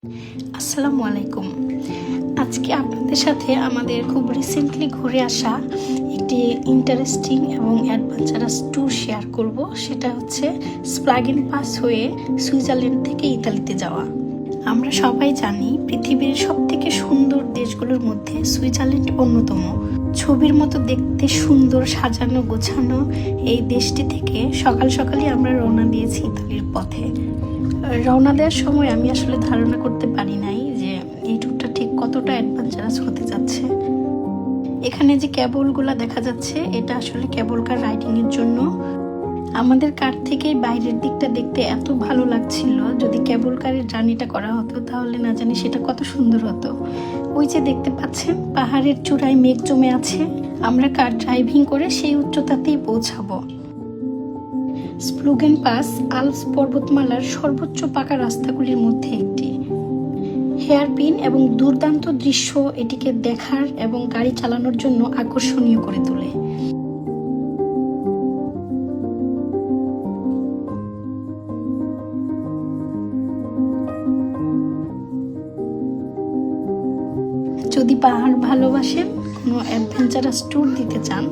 আসসালামু আলাইকুম। আজকে আপনাদের সাথে আমাদের খুব রিসেন্টলি ঘুরে আসা একটি ইন্টারেস্টিং এবং অ্যাডভেঞ্চারাস ট্যুর শেয়ার করব। সেটা হচ্ছে স্প্লাগেন পাস হয়ে সুইজারল্যান্ড থেকে ইতালিতে যাওয়া। আমরা সবাই জানি পৃথিবীর সবথেকে সুন্দর দেশগুলোর মধ্যে সুইজারল্যান্ড অন্যতম। ছবির মতো দেখতে সুন্দর, সাজানো গোছানো এই দেশটি থেকে সকাল সকালই আমরা রওনা দিয়েছি ইতালির পথে। রওনা দেওয়ার সময় আমি আসলে ধারণা করতে পারি নাই যে এই ট্যুরটা ঠিক কতটা অ্যাডভেঞ্চারাস হতে যাচ্ছে। এখানে যে ক্যাবলগুলো দেখা যাচ্ছে এটা আসলে ক্যাবল কার রাইডিংয়ের জন্য। আমাদের কার থেকে বাইরের দিকটা দেখতে এত ভালো লাগছিল। যদি ক্যাবল কারের জার্নিটা করা হতো তাহলে না জানি সেটা কত সুন্দর হতো। ওই যে দেখতে পাচ্ছেন পাহাড়ের চূড়ায় মেঘ জমে আছে, আমরা কার ড্রাইভিং করে সেই উচ্চতাতেই পৌঁছাবো। স্প্লুগেন পাস আল্পস পর্বতমালার সর্বোচ্চ পাকা রাস্তাগুলির মধ্যে একটি। হেয়ারপিন এবং দুর্দান্ত দৃশ্য এটিকে দেখার এবং গাড়ি চালানোর জন্য আকর্ষণীয় করে তোলে। যদি পাহাড় ভালোবাসেন, কোনো অ্যাডভেঞ্চারাস ট্যুর দিতে চান,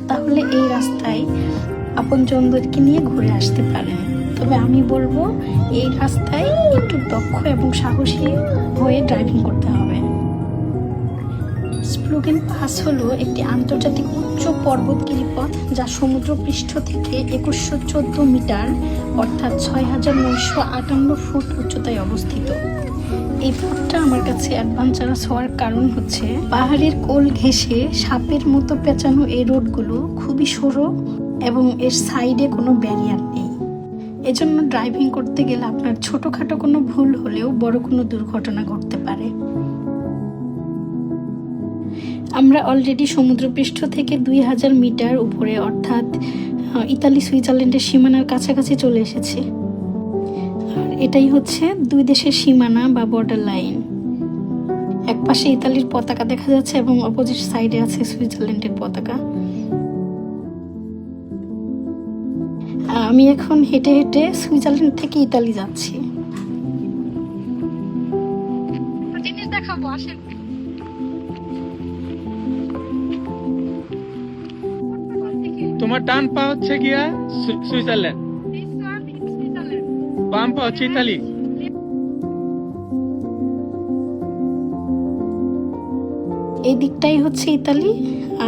তাহলে এই রাস্তায় আপনজনদেরকে নিয়ে ঘুরে আসতে পারেন। তবে আমি বলবো এই রাস্তায় একটু দক্ষ এবং সাহসী হয়ে ড্রাইভিং করতে হবে। স্প্লুগেন পাস হলো একটি আন্তর্জাতিক উচ্চ পর্বত গিরিপথ যা সমুদ্রপৃষ্ঠ থেকে 2114 মিটার অর্থাৎ 6958 ফুট উচ্চতায় অবস্থিত। এই পথটা আমার কাছে অ্যাডভেঞ্চারাস হওয়ার কারণ হচ্ছে পাহাড়ের কোল ঘেঁষে সাপের মতো পেঁচানো এই রোডগুলো খুবই সরু এবং এর সাইডে কোনো ব্যারিয়ার নেই। এজন্য ড্রাইভিং করতে গেলে আপনার ছোটখাটো কোনো ভুল হলেও বড় কোনো দুর্ঘটনা ঘটতে পারে। আমরা অলরেডি সমুদ্রপৃষ্ঠ থেকে 2000 মিটার উপরে অর্থাৎ ইতালি সুইজারল্যান্ডের সীমানার কাছাকাছি চলে এসেছি। আর এটাই হচ্ছে দুই দেশের সীমানা বা বর্ডার লাইন। এক পাশে ইতালির পতাকা দেখা যাচ্ছে এবং অপোজিট সাইডে আছে সুইজারল্যান্ডের পতাকা। আমি এখন হেঁটে হেঁটে সুইজারল্যান্ড থেকে ইতালি যাচ্ছি। তোমার ডান পা হচ্ছে গিয়া সুইজারল্যান্ড, বাম পা হচ্ছে ইতালি। এই দিকটাই হচ্ছে ইতালি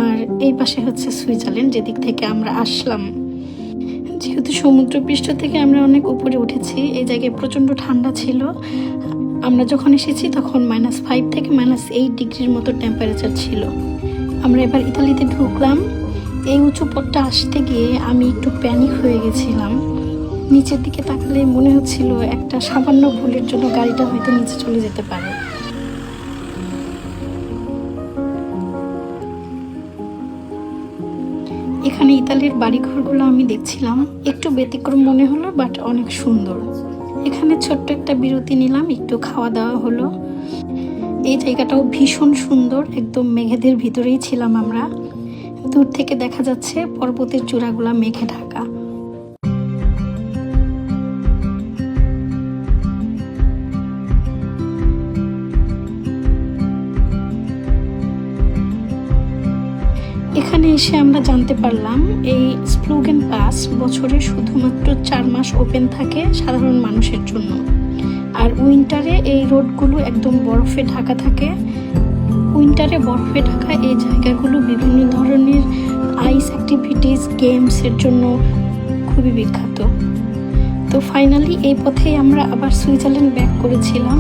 আর এই পাশে হচ্ছে সুইজারল্যান্ড, যেদিক থেকে আমরা আসলাম। যেহেতু সমুদ্রপৃষ্ঠ থেকে আমরা অনেক উপরে উঠেছি, এই জায়গায় প্রচণ্ড ঠান্ডা ছিল। আমরা যখন এসেছি তখন -5 থেকে -8 ডিগ্রির মতো টেম্পারেচার ছিল। আমরা এবার ইতালিতে ঢুকলাম। এই উঁচু পথটা আসতে গিয়ে আমি একটু প্যানিক হয়ে গেছিলাম। নিচের দিকে তাকালে মনে হচ্ছিল একটা সামান্য ভুলের জন্য গাড়িটা হয়তো নিচে চলে যেতে পারে। এখানে ইতালির বাড়িঘরগুলো আমি দেখছিলাম, একটু ব্যতিক্রম মনে হলো, বাট অনেক সুন্দর। এখানে ছোট্ট একটা বিরতি নিলাম, একটু খাওয়া দাওয়া হলো। এই জায়গাটাও ভীষণ সুন্দর, একদম মেঘেদের ভিতরেই ছিলাম আমরা। দূর থেকে দেখা যাচ্ছে পর্বতের চূড়াগুলা মেঘে ঢাকা। এখানে এসে আমরা জানতে পারলাম এই স্প্লুগেন পাস বছরে শুধুমাত্র 4 মাস ওপেন থাকে সাধারণ মানুষের জন্য। আর উইন্টারে এই রোডগুলো একদম বরফে ঢাকা থাকে। উইন্টারে বরফে ঢাকা এই জায়গাগুলো বিভিন্ন ধরনের আইস অ্যাক্টিভিটিস, গেমসের জন্য খুবই বিখ্যাত। তো ফাইনালি এই পথে আমরা আবার সুইজারল্যান্ড ব্যাক করেছিলাম।